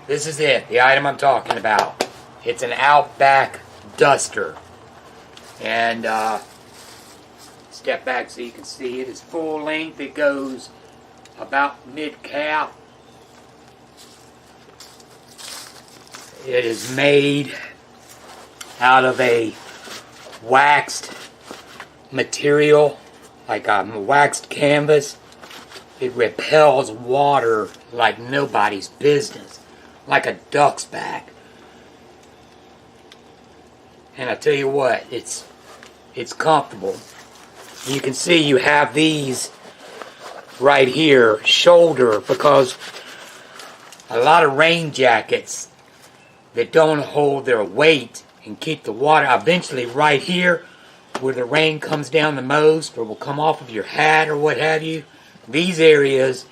This is it, the item I'm talking about. It's an Outback duster. And step back so you can see it. It's full length. It goes about mid-calf. It is made out of a waxed material, like a waxed canvas. It repels water like nobody's business, like a duck's back. And I tell you what, it's comfortable. You can see you have these right here, shoulder, because a lot of rain jackets that don't hold their weight and keep the water eventually right here where the rain comes down the most or will come off of your hat or what have you. These areas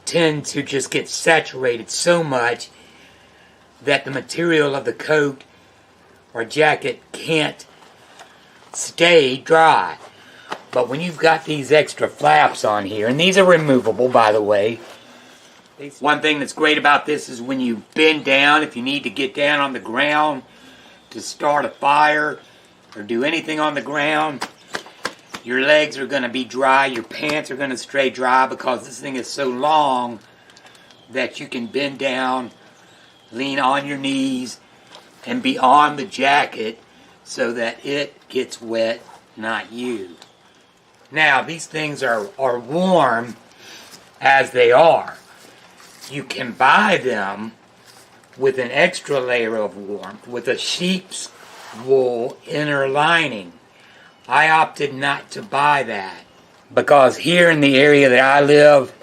tend to just get saturated so much that the material of the coat or jacket can't stay dry. But when you've got these extra flaps on here, and these are removable, by the way. One thing that's great about this is when you bend down, if you need to get down on the ground to start a fire or do anything on the ground, your legs are going to be dry, your pants are going to stay dry because this thing is so long that you can bend down, lean on your knees, and be on the jacket so that it gets wet, not you. Now, these things are warm as they are. You can buy them with an extra layer of warmth, with a sheep's wool inner lining. I opted not to buy that because here in the area that I live,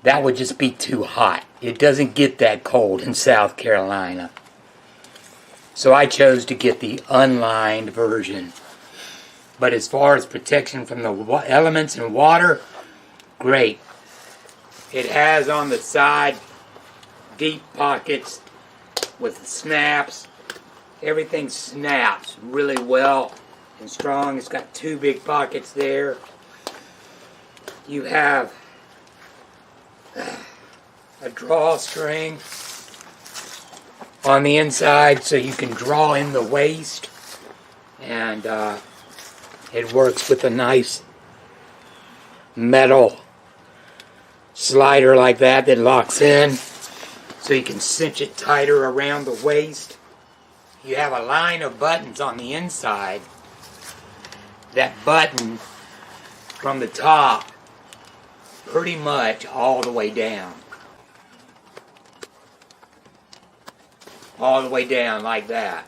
that would just be too hot. It doesn't get that cold in South Carolina. So I chose to get the unlined version. But as far as protection from the elements and water, great. It has on the side deep pockets with snaps. Everything snaps really well and strong. It's got two big pockets there. You have a drawstring on the inside so you can draw in the waist, and it works with a nice metal slider like that locks in so you can cinch it tighter around the waist. You have a line of buttons on the inside that button from the top pretty much all the way down. All the way down like that.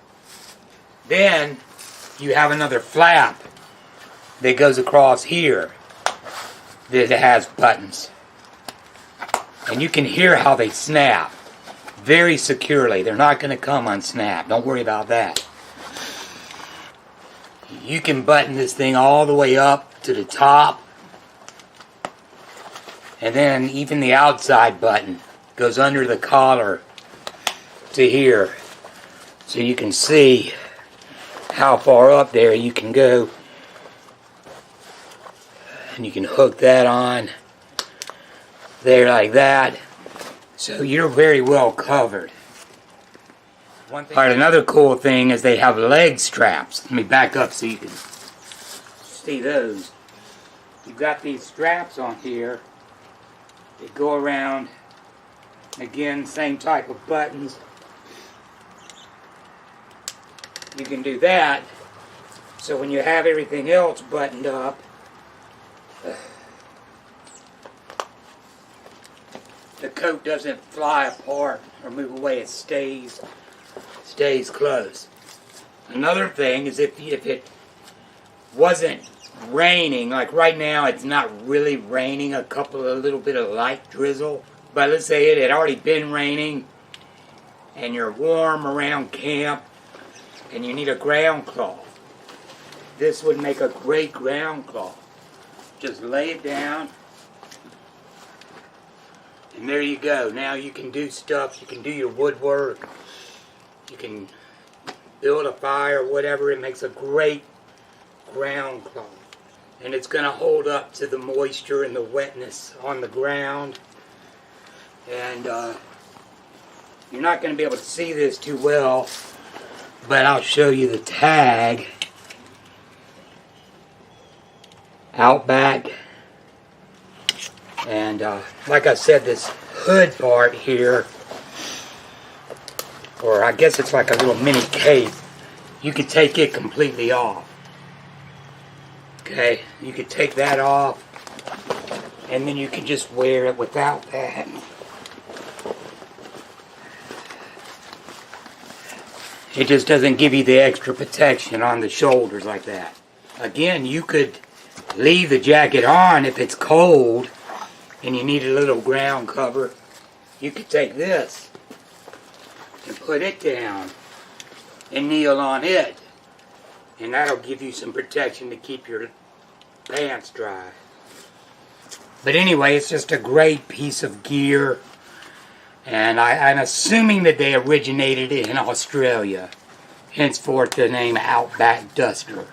Then you have another flap that goes across here that has buttons. And you can hear how they snap very securely. They're not going to come unsnapped. Don't worry about that. You can button this thing all the way up to the top. And then even the outside button goes under the collar to here. So you can see how far up there you can go. And you can hook that on there like that. So you're very well covered. Alright, another cool thing is they have leg straps. Let me back up so you can see those. You've got these straps on here that go around. Again, same type of buttons. You can do that. So when you have everything else buttoned up, the coat doesn't fly apart or move away. It stays close. Another thing is if it wasn't raining, like right now it's not really raining, a little bit of light drizzle, but let's say it had already been raining and you're warm around camp and you need a ground cloth. This would make a great ground cloth. Just lay it down. And there you go. Now you can do stuff. You can do your woodwork. You can build a fire, whatever. It makes a great ground cloth. And it's going to hold up to the moisture and the wetness on the ground. And You're not going to be able to see this too well, but I'll show you the tag. Outback. And like I said, this hood part here, or I guess it's like a little mini cape, you can take it completely off. Okay, you can take that off, and then you can just wear it without that. It just doesn't give you the extra protection on the shoulders like that. Again, you could leave the jacket on if it's cold and you need a little ground cover. You could take this and put it down and kneel on it, and that'll give you some protection to keep your pants dry. But anyway, it's just a great piece of gear, and I'm assuming that they originated in Australia, henceforth the name Outback Duster.